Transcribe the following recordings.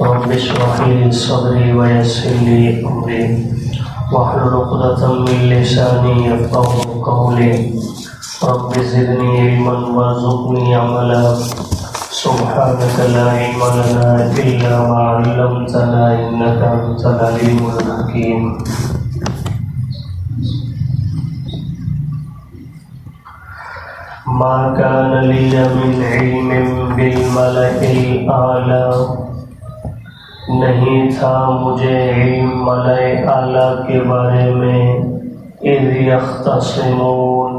رب اشرح لي صدري ويسر لي أمري واحلل عقدة من لساني يفقهوا قولي رب زدني علما وارزقني عملا سبحانك لا علم لنا إلا ما علمتنا إنك أنت العليم الحكيم. ما كان لي من علم بالملأ الأعلى، نہیں تھا مجھے علم ملأ اعلیٰ کے بارے میں، اذ یختصمون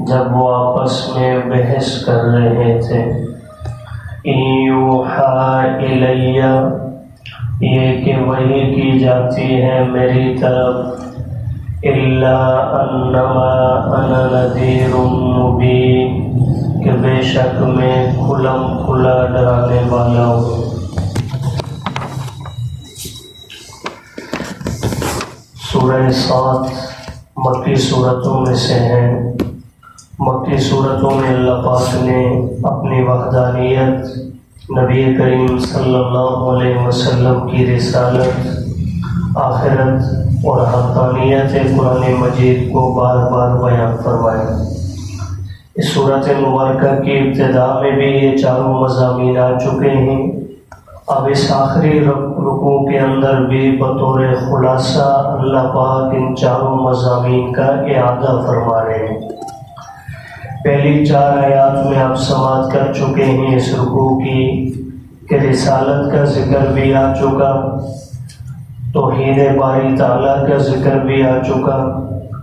جب وہ آپس میں بحث کر رہے تھے. ان یوحی الی یہ کہ وحی کی جاتی ہے میری طرف، الا انما انا نذیر مبین کہ بے شک میں کھلم کھلا ڈرانے والا ہوں. سورہ صاد مکی صورتوں میں سے ہے. مکی صورتوں میں اللہ پاک نے اپنی وحدانیت، نبی کریم صلی اللہ علیہ وسلم کی رسالت، آخرت اور حقانیت قرآن مجید کو بار بار بیان فرمایا. اس صورت مبارکہ کی ابتدا میں بھی یہ چاروں مضامین آ چکے ہیں. اب اس آخری رکوع کے اندر بھی بطور خلاصہ اللہ پاک ان چاروں مضامین کا اعادہ فرما رہے ہیں. پہلی 4 آیات میں آپ سماعت کر چکے ہیں اس رکوع کی کہ رسالت کا ذکر بھی آ چکا، توحید باری تعالیٰ کا ذکر بھی آ چکا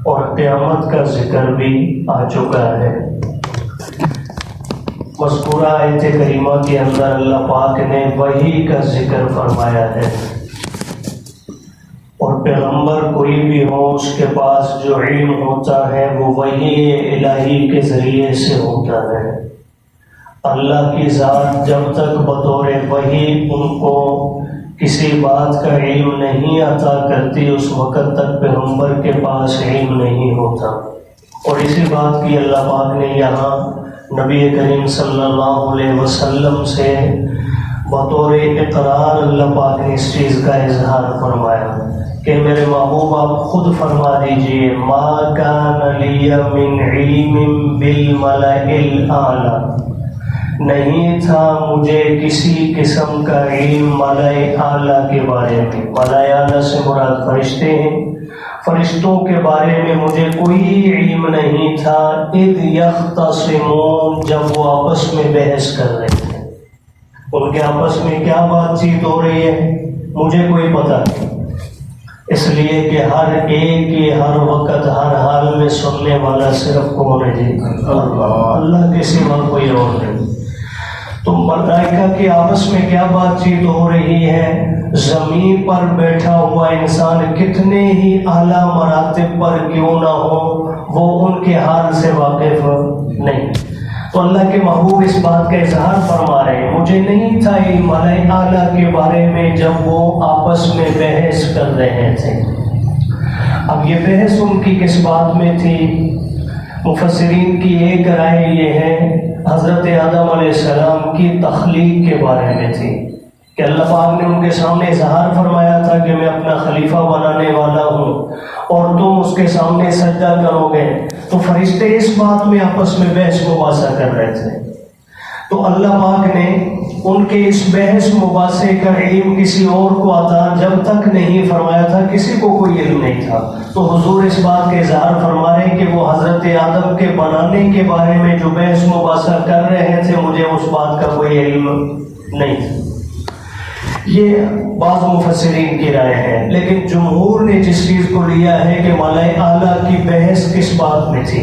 اور قیامت کا ذکر بھی آ چکا ہے. مذکورہ آیت کریمہ کے اندر اللہ پاک نے وحی کا ذکر فرمایا ہے، اور پیغمبر کوئی بھی ہو اس کے پاس جو علم ہوتا ہے وہ وحی الہی کے ذریعے سے ہوتا ہے. اللہ کی ذات جب تک بطور وحی ان کو کسی بات کا علم نہیں عطا کرتی اس وقت تک پیغمبر کے پاس علم نہیں ہوتا. اور اسی بات کی اللہ پاک نے یہاں نبی کریم صلی اللہ علیہ وسلم سے بطور اقرار اللہ پاک نے اس چیز کا اظہار فرمایا کہ میرے محبوب آپ خود فرما دیجئے ما کان لی من علم بالملأ الاعلی، نہیں تھا مجھے کسی قسم کا علم ملأ اعلیٰ کے بارے میں. ملأ اعلیٰ سے مراد فرشتے ہیں. فرشتوں کے بارے میں مجھے کوئی علم نہیں تھا. اذ یختصمون جب وہ آپس میں بحث کر رہے تھے. ان کے آپس میں کیا بات چیت ہو رہی ہے مجھے کوئی پتہ نہیں، اس لیے کہ ہر ایک کی ہر وقت ہر حال میں سننے والا صرف کون ہے جی؟ اللہ کے سوا کوئی اور نہیں. تو ملائکہ کے آپس میں کیا بات چیت ہو رہی ہے؟ زمین پر بیٹھا ہوا انسان کتنے ہی اعلیٰ مراتب پر کیوں نہ ہو وہ ان کے حال سے واقف نہیں. تو اللہ کے محبوب اس بات کا اظہار فرما رہے ہیں مجھے نہیں تھا علم ملأ اعلیٰ کے بارے میں جب وہ آپس میں بحث کر رہے تھے. اب یہ بحث ان کی کس بات میں تھی؟ مفسرین کی ایک رائے یہ ہے حضرت آدم علیہ السلام کی تخلیق کے بارے میں تھی کہ اللہ پاک نے ان کے سامنے اظہار فرمایا تھا کہ میں اپنا خلیفہ بنانے والا ہوں اور تم اس کے سامنے سجدہ کرو گے. تو فرشتے اس بات میں آپس میں بحث مباحثہ کر رہے تھے. تو اللہ پاک نے ان کے اس بحث مباحثے کا علم کسی اور کو عطا جب تک نہیں فرمایا تھا، کسی کو کوئی علم نہیں تھا. تو حضور اس بات کا اظہار فرما رہے ہیں کہ وہ حضرت آدم کے بنانے کے بارے میں جو بحث مباحثہ کر رہے تھے مجھے اس بات کا کوئی علم نہیں تھا. یہ بعض مفسرین کی رائے ہے، لیکن جمہور نے جس چیز کو لیا ہے کہ ملأ اعلیٰ کی بحث کس بات میں تھی.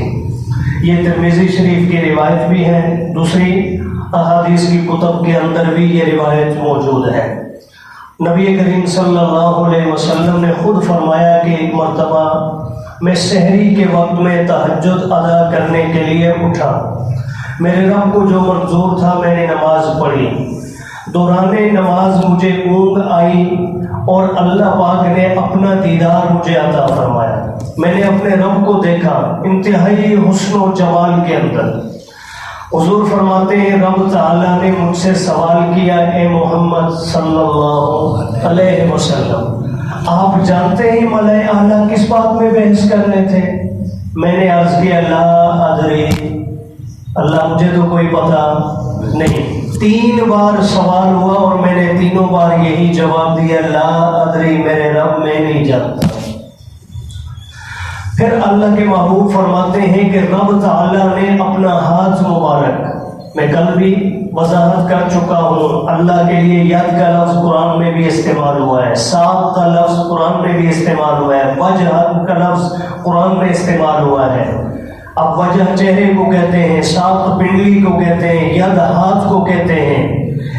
یہ ترمذی شریف کی روایت بھی ہے، دوسری احادیث کی کتب کے اندر بھی یہ روایت موجود ہے. نبی کریم صلی اللہ علیہ وسلم نے خود فرمایا کہ ایک مرتبہ میں سحری کے وقت میں تہجد ادا کرنے کے لیے اٹھا. میرے رب کو جو منظور تھا میں نے نماز پڑھی. دوران نماز مجھے اونگ آئی اور اللہ پاک نے اپنا دیدار مجھے عطا فرمایا. میں نے اپنے رب کو دیکھا انتہائی حسن و جمال کے اندر، حضور فرماتے ہیں رب تعالیٰ نے مجھ سے سوال کیا اے محمد صلی اللہ علیہ وسلم آپ جانتے ہیں ملائے اعلیٰ کس بات میں بحث کر رہے تھے؟ میں نے عرض کیا لا ادری، اللہ مجھے تو کوئی پتہ نہیں۔ 3 بار سوال ہوا اور میں نے تینوں بار یہی جواب دیا لا ادری، میرے رب میں نہیں جانتا۔ پھر اللہ کے محبوب فرماتے ہیں کہ رب تعالیٰ نے اپنا ہاتھ مبارک، میں کل بھی وضاحت کر چکا ہوں، اللہ کے لیے ید کا لفظ قرآن میں بھی استعمال ہوا ہے، ساق کا لفظ قرآن میں بھی استعمال ہوا ہے، وجہ کا لفظ قرآن میں استعمال ہوا ہے۔ اب وجہ چہرے کو کہتے ہیں، ساق پنڈلی کو کہتے ہیں، ید ہاتھ کو کہتے ہیں،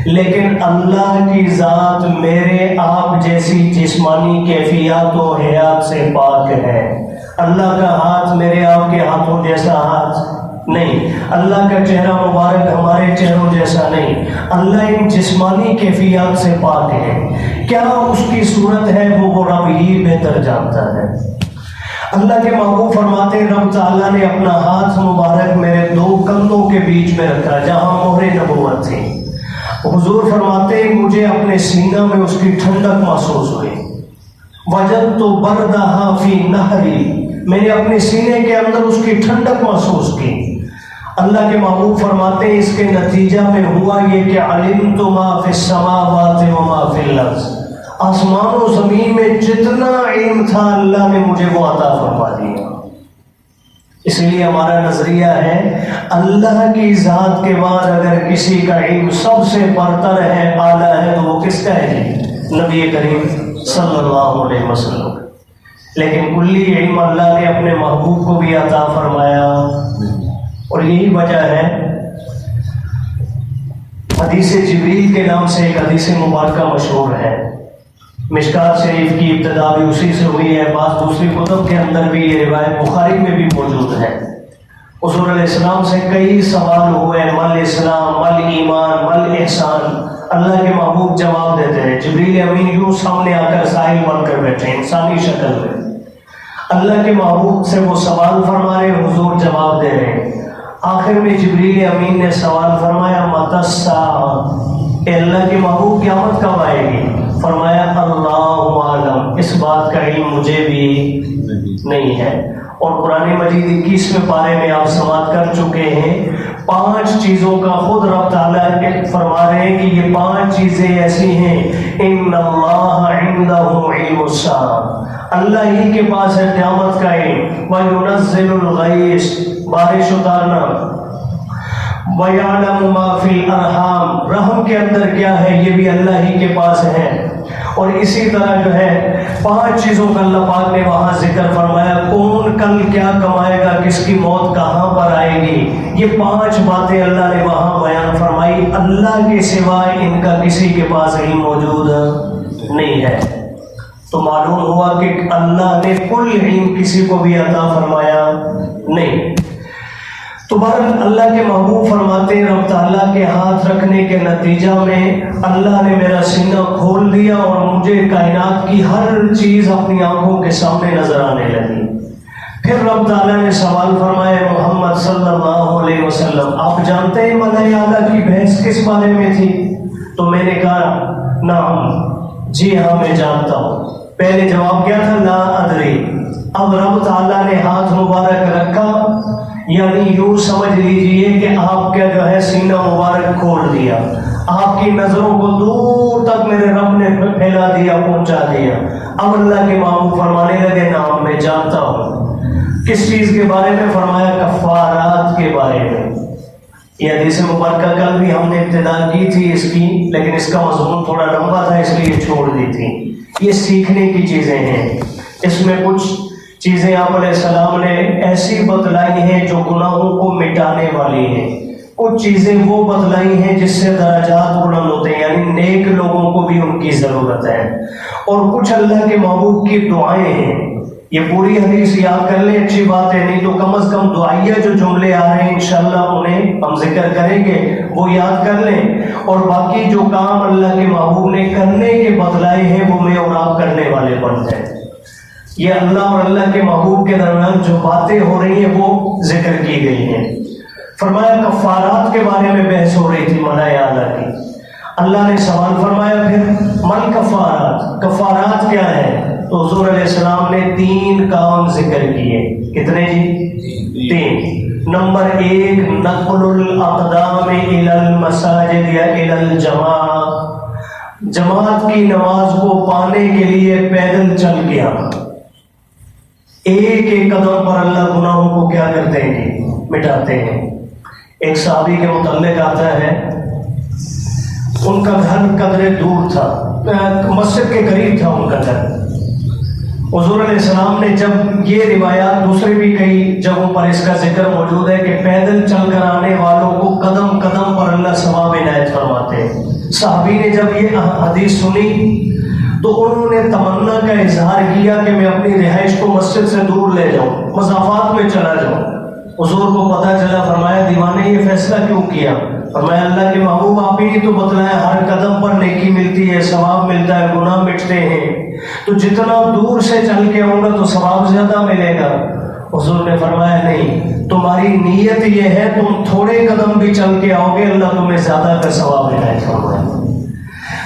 لیکن اللہ کی ذات میرے آپ جیسی جسمانی کیفیات و حیات سے پاک ہے۔ اللہ کا ہاتھ میرے آپ کے ہاتھوں جیسا ہاتھ نہیں، اللہ کا چہرہ مبارک ہمارے چہروں جیسا نہیں، اللہ ان جسمانی کیفیات سے پاک ہے۔ کیا اس کی صورت ہے وہ رب ہی بہتر جانتا ہے۔ اللہ کے محبوب فرماتے ہیں رب تعالیٰ نے اپنا ہاتھ مبارک میرے 2 کندھوں کے بیچ میں رکھا جہاں مہر نبوت تھی۔ حضور فرماتے ہیں مجھے اپنے سینہ میں اس کی ٹھنڈک محسوس ہوئی، وجدت بردھا فی نہری، میں نے اپنے سینے کے اندر اس کی ٹھنڈک محسوس کی۔ اللہ کے محبوب فرماتے ہیں اس کے نتیجہ میں ہوا یہ کہ علمت ما فی السماوات و ما فی الارض، آسمان و زمین میں جتنا علم تھا اللہ نے مجھے وہ عطا فرما دیا۔ اس لیے ہمارا نظریہ ہے اللہ کی ذات کے بعد اگر کسی کا علم سب سے برتر ہے، اعلیٰ ہے، تو وہ کس کا ہے جی؟ نبی کریم صلی اللہ علیہ وسلم۔ لیکن کلی علم اللہ نے اپنے محبوب کو بھی عطا فرمایا، اور یہی وجہ ہے حدیث جبریل کے نام سے ایک حدیث مبارکہ مشہور ہے، مشکات شریف کی ابتدا بھی اسی سے ہوئی ہے، بعض دوسری کتب کے اندر بھی یہ روایت بخاری میں بھی موجود ہے۔ حضور علیہ السلام سے کئی سوال ہوئے، مل اسلام، مل ایمان، مل احسان، اللہ کے محبوب جواب دیتے ہیں، جبریل امین یوں سامنے آ کر سائل بن کر بیٹھے انسانی شکل میں، اللہ کے محبوب سے وہ سوال فرما رہے، حضور جواب دے رہے۔ آخر میں جبریل امین نے سوال فرمایا متی الساعۃ، اے اللہ کے محبوب قیامت کب آئے گی؟ فرمایا اللہ عالم، اس بات کا علم مجھے بھی نہیں ہے۔ اور قرآن مجید 21ویں پارے میں آپ سماعت کر چکے ہیں، 5 چیزوں کا خود رب تعالیٰ فرما رہے ہیں کہ یہ 5 چیزیں ایسی ہیں، ان اللہ عندہ علم الساعۃ، اللہ ہی کے پاس ہے قیامت کا علم، وَيُنَزِّلُ الْغَيْثَ، بارش اتارنا، وَيَعْلَمُ مَا فِي الْأَرْحَامِ، رحم کے اندر کیا ہے یہ بھی اللہ ہی کے پاس ہے۔ اور اسی طرح جو ہے 5 چیزوں کا اللہ پاک نے وہاں ذکر فرمایا، کون کل کیا کمائے گا، کس کی موت کہاں پر آئے گی، یہ 5 باتیں اللہ نے وہاں بیان فرمائی۔ اللہ کے سوائے ان کا کسی کے پاس علم موجود نہیں ہے۔ تو معلوم ہوا کہ اللہ نے کل علم کسی کو بھی عطا فرمایا نہیں۔ تو بہرحال اللہ کے محبوب فرماتے ہیں رب تعالیٰ کے ہاتھ رکھنے کے نتیجہ میں اللہ نے میرا سینہ کھول دیا اور مجھے کائنات کی ہر چیز اپنی آنکھوں کے سامنے نظر آنے لگی۔ پھر رب تعالیٰ نے سوال فرمایا محمد صلی اللہ علیہ وسلم آپ جانتے ہیں ملائے اعلیٰ کی بحث کس بارے میں تھی؟ تو میں نے کہا نعم، جی ہاں میں جانتا ہوں۔ پہلے جواب کیا تھا؟ لا ادری۔ اب رب تعالیٰ نے ہاتھ مبارک رکھا، یعنی یوں سمجھ لیجئے کہ آپ کا جو ہے سینہ مبارک کھول دیا، آپ کی نظروں کو دور تک میرے رب نے پھیلا دیا، پہنچا دیا۔ اب اللہ کے محبوب فرمانے لگے نعم میں جانتا ہوں۔ کس چیز کے بارے میں؟ فرمایا کفارات کے بارے میں۔ یہ حدیث مبارکہ کل بھی ہم نے ابتدا کی تھی اس کی، لیکن اس کا مضمون تھوڑا لمبا تھا اس لیے چھوڑ دی تھی۔ یہ سیکھنے کی چیزیں ہیں، اس میں کچھ چیزیں آپ علیہ السلام نے ایسی بتلائی ہیں جو گناہوں کو مٹانے والی ہیں، کچھ چیزیں وہ بتلائی ہیں جس سے درجات بلند ہوتے ہیں، یعنی نیک لوگوں کو بھی ان کی ضرورت ہے، اور کچھ اللہ کے محبوب کی دعائیں ہیں۔ یہ پوری حدیث یاد کر لیں، اچھی بات ہے، نہیں تو کم از کم دعائیہ جو جملے آ رہے ہیں انشاءاللہ انہیں ہم ذکر کریں گے، وہ یاد کر لیں، اور باقی جو کام اللہ کے محبوب نے کرنے کے بتلائے ہیں وہ میں اور آپ کرنے والے بنتے ہیں۔ یہ اللہ اور اللہ کے محبوب کے درمیان جو باتیں ہو رہی ہیں وہ ذکر کی گئی ہیں۔ فرمایا کفارات کے بارے میں بحث ہو رہی تھی ملائے اعلیٰ کی. اللہ نے سوال فرمایا پھر مل کفارات، کفارات کیا ہے؟ تو حضور علیہ السلام نے 3 کام ذکر کیے. کتنے جی؟ 3. نمبر 1 نقل الاقدام الی المساجد یا الی الجماع، جماعت کی نماز کو پانے کے لیے پیدل چل کے آنا. ایک ایک قدم پر اللہ گناہوں کو کیا کرتے ہیں؟ مٹاتے ہیں. ایک صحابی کے متعلق آتا ہے، ان کا گھر قدرے دور تھا، مسجد کے قریب تھا ان کا گھر. حضور علیہ السلام نے جب یہ روایات دوسرے بھی کئی جگہوں پر اس کا ذکر موجود ہے کہ پیدل چل کر آنے والوں کو قدم قدم پر اللہ ثواب عنایت فرماتے ہیں. صحابی نے جب یہ حدیث سنی تو انہوں نے تمنا کا اظہار کیا کہ میں اپنی رہائش کو مسجد سے دور لے جاؤں، مسافات میں چلا جاؤں. حضور کو پتہ چلا، فرمایا دیوانے یہ فیصلہ کیوں کیا؟ فرمایا اللہ کے محبوب آپ ہی تو بتلایا ہر قدم پر نیکی ملتی ہے، ثواب ملتا ہے، گناہ مٹتے ہیں، تو جتنا دور سے چل کے آؤں گا تو ثواب زیادہ ملے گا. حضور نے فرمایا نہیں، تمہاری نیت یہ ہے تم تھوڑے قدم بھی چل کے آؤ گے اللہ تمہیں زیادہ کا ثواب عنایت فرمائے.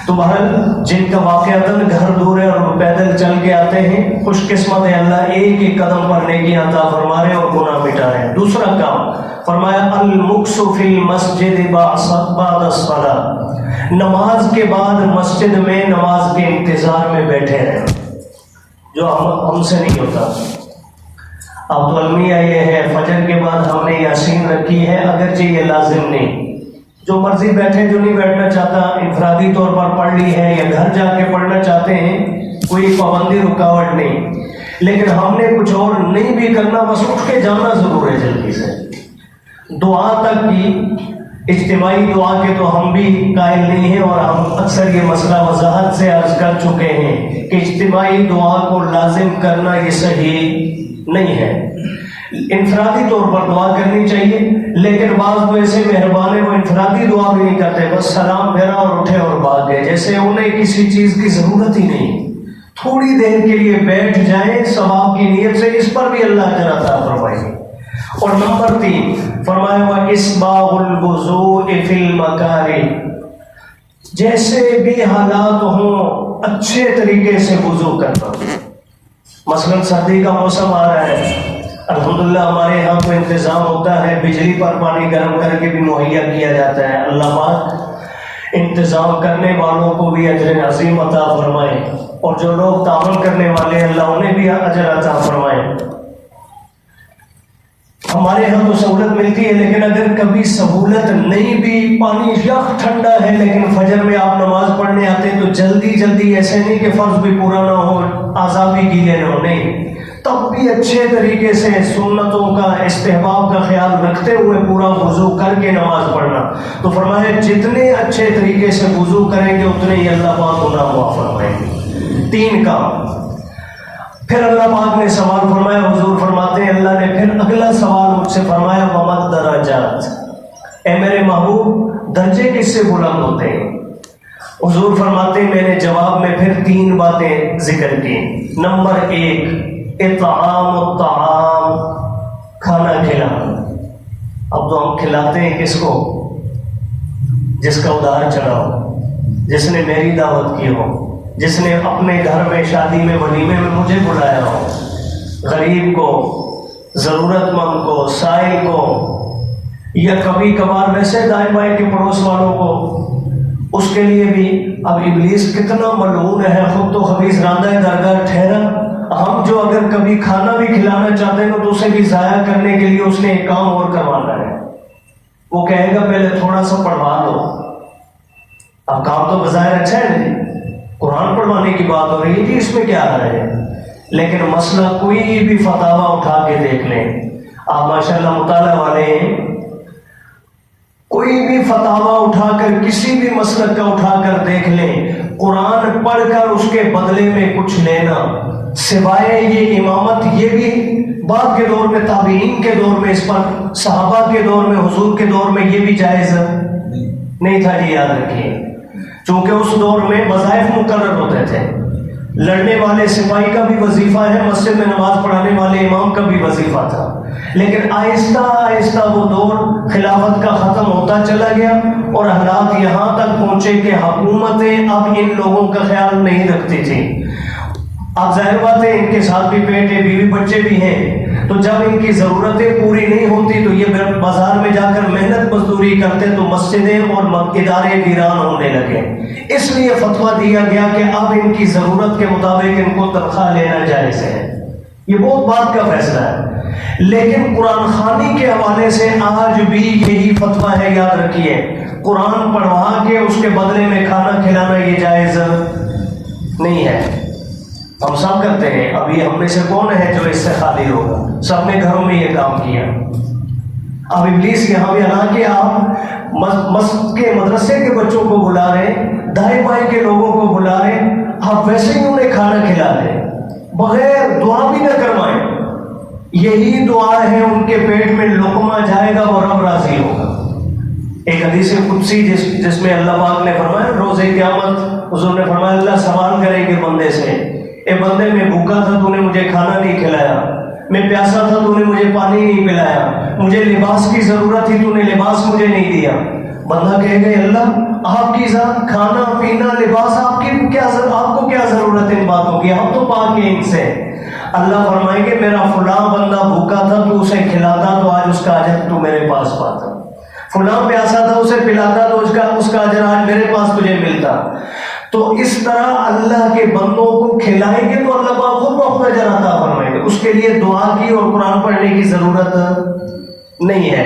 تو بہرحال جن کا واقعتاً گھر دور ہے اور پیدل چل کے آتے ہیں، خوش قسمت ہے، اللہ ایک ایک قدم پر نیکی عطا فرما رہے اور گناہ مٹا رہے. دوسرا کام فرمایا المکث فی المسجد بعد الصلاۃ، نماز کے بعد مسجد میں نماز کے انتظار میں بیٹھے رہے، جو ہم سے نہیں ہوتا. اب تو المیہ یہ ہے فجر کے بعد ہم نے یاسین رکھی ہے، اگرچہ یہ لازم نہیں، جو مرضی بیٹھے، جو نہیں بیٹھنا چاہتا انفرادی طور پر پڑھ لی ہے یا گھر جا کے پڑھنا چاہتے ہیں، کوئی پابندی رکاوٹ نہیں. لیکن ہم نے کچھ اور نہیں بھی کرنا، بس اٹھ کے جانا ضرور ہے جلدی سے. دعا تک کی اجتماعی دعا کے تو ہم بھی قائل نہیں ہیں، اور ہم اکثر یہ مسئلہ وضاحت سے عرض کر چکے ہیں کہ اجتماعی دعا کو لازم کرنا یہ صحیح نہیں ہے. انفرادی طور پر دعا کرنی چاہیے، لیکن بعض تو ایسے مہربان ہیں وہ انفرادی دعا بھی نہیں کرتے، بس سلام پھیرا اور اٹھے اور بھاگ گئے، جیسے انہیں کسی چیز کی ضرورت ہی نہیں. تھوڑی دیر کے لیے بیٹھ جائیں ثواب کی نیت سے، اس پر بھی اللہ اجر عطا فرمائے. اور نمبر 3 فرمایا وَإِسْبَاغُ الْوُضُوءِ فِي الْمَكَارِهِ، جیسے بھی حالات ہوں اچھے طریقے سے وضو کرنا. مثلا سردی کا موسم آ رہا ہے، الحمدللہ ہمارے یہاں تو انتظام ہوتا ہے، بجلی پر پانی گرم کر کے بھی مہیا کیا جاتا ہے. اللہ پاک انتظام کرنے والوں کو بھی اجر عظیم عطا فرمائے، اور جو لوگ تعاون کرنے والے ہیں اللہ انہیں بھی اجر عطا فرمائے. ہمارے یہاں تو سہولت ملتی ہے، لیکن اگر کبھی سہولت نہیں بھی، پانی یخ ٹھنڈا ہے لیکن فجر میں آپ نماز پڑھنے آتے ہیں، تو جلدی ایسے نہیں کہ فرض بھی پورا نہ ہو، اعضاء بھی گیلے نہ ہو، نہیں، تب بھی اچھے طریقے سے سنتوں کا استحباب کا خیال رکھتے ہوئے پورا وضو کر کے نماز پڑھنا. تو فرمایا جتنے اچھے طریقے سے وضو کریں گے اتنے ہی اللہ پاک گناہ معاف فرمائیں گے. 3 کام. پھر اللہ پاک نے سوال فرمایا، حضور فرماتے ہیں اللہ نے پھر اگلا سوال مجھ سے فرمایا وَمَا الدَّرَجَاتِ، اے میرے محبوب درجے کس سے بلند ہوتے ہیں؟ حضور فرماتے ہیں میں نے جواب میں پھر 3 باتیں ذکر کی. نمبر 1 اطعام الطعام، کھانا کھلانا. اب تو ہم کھلاتے ہیں کس کو؟ جس کا ادھار چڑھا ہو، جس نے میری دعوت کی ہو، جس نے اپنے گھر میں شادی میں ولیمے میں مجھے بلایا ہو. غریب کو، ضرورت مند کو، سائل کو، یا کبھی کبھار ویسے دائیں بائیں کے پڑوس والوں کو، اس کے لیے بھی. اب ابلیس کتنا ملعون ہے، خود تو خبیث راندہ درگاہ ٹھہرا. ہم جو اگر کبھی کھانا بھی کھلانا چاہتے ہیں تو اسے بھی ضائع کرنے کے لیے اس نے ایک کام اور کروانا ہے. وہ کہے گا پہلے تھوڑا سا پڑھوا دو. اب کام تو بظاہر اچھا ہے نہیں، قرآن پڑھوانے کی بات ہو رہی ہے جی، اس میں کیا آ رہا ہے؟ لیکن مسئلہ کوئی بھی فتاویٰ اٹھا کے دیکھ لیں، آپ ماشاءاللہ مطالعہ والے ہیں، کوئی بھی فتاویٰ اٹھا کر کسی بھی مسلک کا اٹھا کر دیکھ لیں، قرآن پڑھ کر اس کے بدلے میں کچھ لینا سوائے یہ امامت، یہ بھی بعد کے دور میں، تابعین کے دور میں، اس پر صحابہ کے دور میں، حضور کے دور میں یہ بھی جائز نہیں تھا جی. یاد رکھیے، چونکہ اس دور میں وظائف مقرر ہوتے تھے، لڑنے والے سپاہی کا بھی وظیفہ ہے، مسجد میں نماز پڑھانے والے امام کا بھی وظیفہ تھا، لیکن آہستہ آہستہ وہ دور خلافت کا ختم ہوتا چلا گیا اور حالات یہاں تک پہنچے کہ حکومتیں اب ان لوگوں کا خیال نہیں رکھتی تھیں۔ اب ظاہر بات ہے ان کے ساتھ بھی پیٹ ہے، بیوی بچے بھی ہیں، تو جب ان کی ضرورتیں پوری نہیں ہوتی تو یہ بازار میں جا کر محنت مزدوری کرتے تو مسجدیں اور ادارے ویران ہونے لگے۔ اس لیے فتویٰ دیا گیا کہ اب ان کی ضرورت کے مطابق ان کو تنخواہ لینا جائز ہے۔ یہ بہت بات کا فیصلہ ہے، لیکن قرآن خوانی کے حوالے سے آج بھی یہی فتویٰ ہے، یاد رکھیے، قرآن پڑھوا کے اس کے بدلے میں کھانا کھلانا یہ جائز نہیں ہے۔ ہم سب کرتے ہیں، ابھی ہم میں سے کون ہے جو اس سے خالی ہوگا؟ سب نے گھروں میں یہ کام کیا۔ اب ابلیس یہاں بھی، حالانکہ آپ مسجد کے مدرسے کے بچوں کو بلا رہے، دائیں بائیں کے لوگوں کو بلا رہے، آپ ویسے ہی انہیں کھانا کھلا دیں بغیر دعا بھی نہ کروائیں۔ یہی دعا ہے، ان کے پیٹ میں لقمہ جائے گا اور رب راضی ہوگا۔ ایک حدیث قدسی جس میں اللہ پاک نے فرمایا، روز قیامت حضور نے فرمایا اللہ سوال کریں گے بندے سے، اے بندے میں بھوکا تھا تو نے مجھے کھانا نہیں کھلایا، میں پیاسا تھا تو نے مجھے پانی نہیں پلایا، مجھے لباس کی ضرورت تھی تو نے لباس مجھے نہیں دیا۔ بندہ کہے گا اللہ آپ کی ذات، کھانا پینا لباس، آپ کو کیا ضرورت ان باتوں کی، ہم تو پاک ہیں ان سے۔ اللہ فرمائیں گے میرا فلاں بندہ بھوکا تھا تو اسے کھلاتا تو آج اس کا اجر تو میرے پاس پاتا، فلاں پیاسا تھا اسے پلاتا تو اس کا اجر آج میرے پاس تجھے ملتا۔ تو اس طرح اللہ کے بندوں کو کھلائیں گے تو اللہ پاک خود اپنا اجر عطا فرمائیں گے۔ اس کے لیے دعا کی اور قرآن پڑھنے کی ضرورت نہیں ہے۔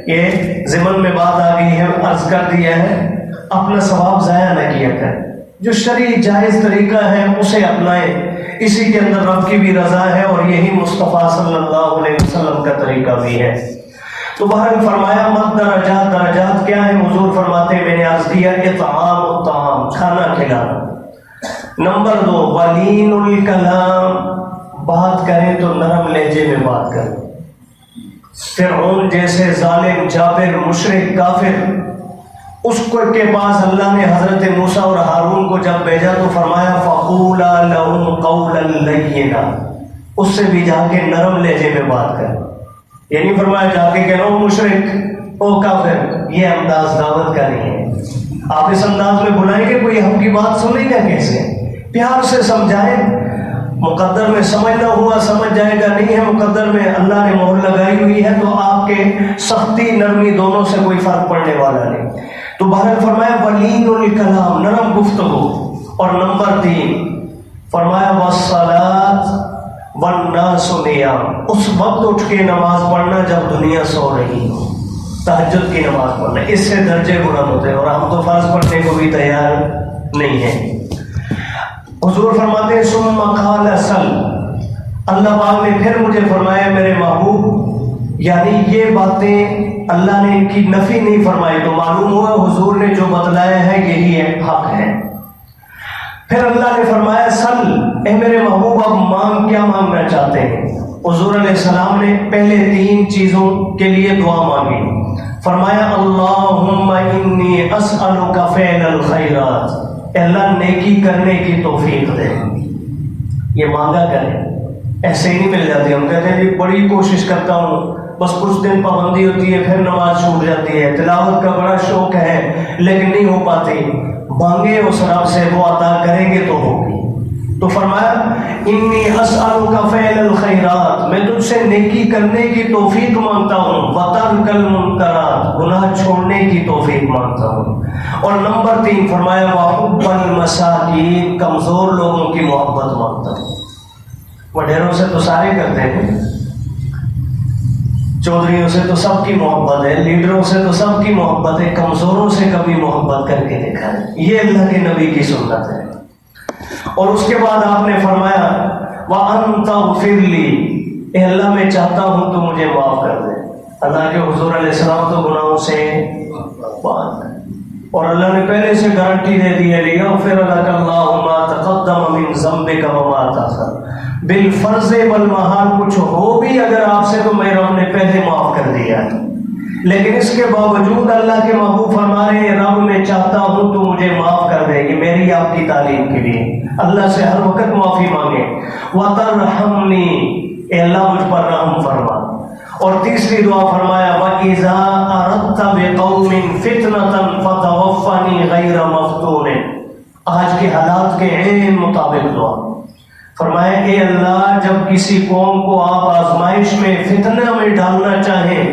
یہ ضمن میں بات آ گئی ہے، عرض کر دیا ہے، اپنا ثواب ضائع نہ کیا کر، جو شرعی جائز طریقہ ہے اسے اپنائیں، اسی کے اندر رب کی بھی رضا ہے اور یہی مصطفیٰ صلی اللہ علیہ وسلم کا طریقہ بھی ہے۔ تو بہرحال فرمایا مد درجات، درجات کیا ہیں؟ حضور فرماتے میں نے عرض کیا اطعام الطعام، کھانا کھلانا۔ نمبر 2 ولین الکلام، بات کریں تو نرم لہجے میں بات کریں۔ فرعون جیسے ظالم، جابر، مشرک، کافر، اس کو کے پاس اللہ نے حضرت موسیٰ اور ہارون کو جب بھیجا تو فرمایا فقولا لهم قولا لینا، اس سے بھی جا کے نرم لہجے میں بات کریں۔ یہ نہیں فرمایا جا کے کہنا او مشرک او کافر، یہ انداز دعوت کا نہیں ہے۔ آپ اس انداز میں بلائیں گے کوئی ہم کی بات سنے گا کیسے؟ پیار سے سمجھائیں، مقدر میں سمجھنا ہوا سمجھ جائے گا، نہیں ہے مقدر میں اللہ نے مہر لگائی ہوئی ہے تو آپ کے سختی نرمی دونوں سے کوئی فرق پڑنے والا نہیں۔ تو بہرحال فرمایا ولین الکلام، نرم گفتگو۔ اور نمبر 3 فرمایا والصلاۃ والناس نیام، اس وقت اٹھ کے نماز پڑھنا جب دنیا سو رہی ہو، تہجد کی نماز پڑھنا، اس سے درجے بلند ہوتے ہیں اور ہم تو فرض پڑھنے کو بھی تیار نہیں ہیں۔ حضور فرماتے ہیں ثم قال سل، اللہ پاک نے پھر مجھے فرمایا میرے محبوب، یعنی یہ باتیں اللہ نے ان کی نفی نہیں فرمائی، تو معلوم ہوا حضور نے جو بتلایا ہے یہی حق ہے۔ پھر اللہ نے فرمایا سل، اے میرے محبوب اب مانگ، کیا مانگنا چاہتے ہیں؟ حضور علیہ السلام نے پہلے 3 چیزوں کے لیے دعا مانگی۔ فرمایا اللہم انی اسألک فعل الخیرات، اے اللہ نیکی کرنے کی توفیق دے۔ یہ مانگا کریں، ایسے ہی نہیں مل جاتی۔ ہم کہتے ہیں جی بڑی کوشش کرتا ہوں، بس کچھ دن پابندی ہوتی ہے پھر نماز چھوٹ جاتی ہے، تلاوت کا بڑا شوق ہے لیکن نہیں ہو پاتی۔ مانگے اس رب سے، وہ عطا کریں گے تو ہوگی۔ تو فرمایا انی اسألک فعل الخیرات، میں تجھ سے نیکی کرنے کی توفیق مانگتا ہوں، وترک المنکرات، گناہ چھوڑنے کی توفیق مانگتا ہوں۔ اور نمبر 3 فرمایا وحب المساکین، کمزور لوگوں کی محبت مانگتا ہوں۔ وڈیروں سے تو سارے کرتے ہیں، چودھریوں سے تو سب کی محبت ہے، لیڈروں سے تو سب کی محبت ہے، کمزوروں سے کبھی محبت کر کے دیکھا ہے؟ یہ اللہ کے نبی کی سنت ہے۔ اور اس کے بعد آپ نے فرمایا وَأَنْ تَغْفِرْ لِي، اے اللہ میں چاہتا ہوں تو مجھے معاف کر دے۔ اللہ کے حضور علیہ السلام تو گناہوں سے پاک، اور اللہ نے پہلے سے گارنٹی دے دی ہے لِيَغْفِرَ لَكَ اللَّهُ مَا تَقَدَّمَ مِنْ ذَنبِكَ وَمَا تَأَخَّرَ، بالفرض والمحال کچھ ہو بھی اگر آپ سے تو میرا رب نے پہلے معاف کر دیا ہے۔ لیکن اس کے باوجود اللہ کے محبوب فرما رہے ہیں رب میں چاہتا ہوں تو مجھے معاف کر دے. یہ میری آپ کی تعلیم کے لیے اللہ سے ہر وقت معافی مانگے. وَتَرْحَمْنِي، اے اللہ مجھ پر رحم فرما. اور تیسری دعا فرمایا وَإِذَا أَرَدْتَ بِقَوْمٍ فِتْنَةً فَتَوَفَّنِي غَيْرَ مَفْتُونٍ. آج کے حالات کے عین مطابق دعا فرمایا اے اللہ جب کسی قوم کو آپ آزمائش میں فتنہ میں ڈالنا چاہیں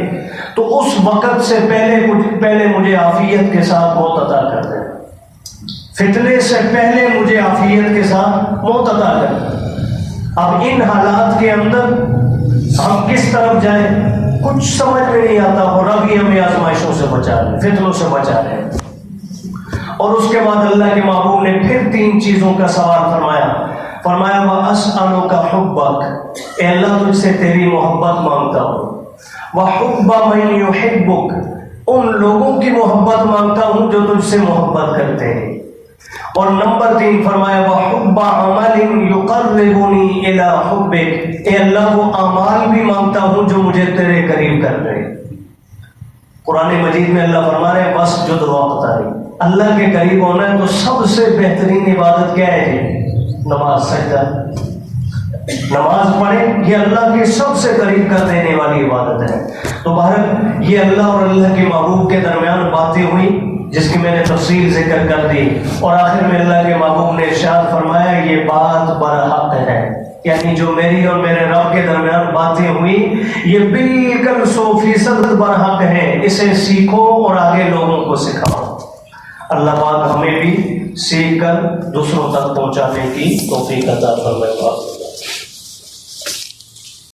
تو اس وقت سے پہلے مجھے عافیت کے ساتھ موت عطا کر دیں. فتنے سے پہلے مجھے عافیت کے ساتھ موت عطا کر دیں. اب ان حالات کے اندر ہم کس طرف جائیں کچھ سمجھ میں نہیں آتا. اور رب ہی ہمیں آزمائشوں سے بچا لے، فتنوں سے بچا لے. اور اس کے بعد اللہ کے محبوب نے پھر 3 چیزوں کا سوال فرمایا وَأَسْأَلُكَ حُبَّكَ، اے اللہ تجھ سے تیری محبت مانگتا ہوں. وَحُبَّ مَن يُحِبُّكَ، ان لوگوں کی محبت مانگتا ہوں جو تجھ سے محبت کرتے ہیں. اور نمبر 3 فرمایا وَحُبَّ عَمَلٍ يُقَرِّبُنِي إِلَىٰ حُبِّكَ، اے اللہ وہ اعمال بھی مانگتا ہوں جو مجھے تیرے قریب کر رہے. قرآن مجید میں اللہ فرما رہے ہیں وَاسْجُدْ وَاقْتَرِب، اللہ کے قریب ہونا ہے تو سب سے بہترین عبادت کیا ہے جی؟ نماز. سجدہ، نماز پڑھیں، یہ اللہ کے سب سے قریب کر دینے والی عبادت ہے. تو بہرحال یہ اللہ اور اللہ کے محبوب کے درمیان باتیں ہوئی جس کی میں نے تفصیل ذکر کر دی. اور آخر میں اللہ کے محبوب نے ارشاد فرمایا یہ بات برحق ہے، یعنی جو میری اور میرے رب کے درمیان باتیں ہوئی یہ بالکل 100% برحق ہے. اسے سیکھو اور آگے لوگوں کو سکھاؤ. اللہ پاک ہمیں بھی سیکھ کر دوسروں تک پہنچانے کی توفیق عطا فرمائے.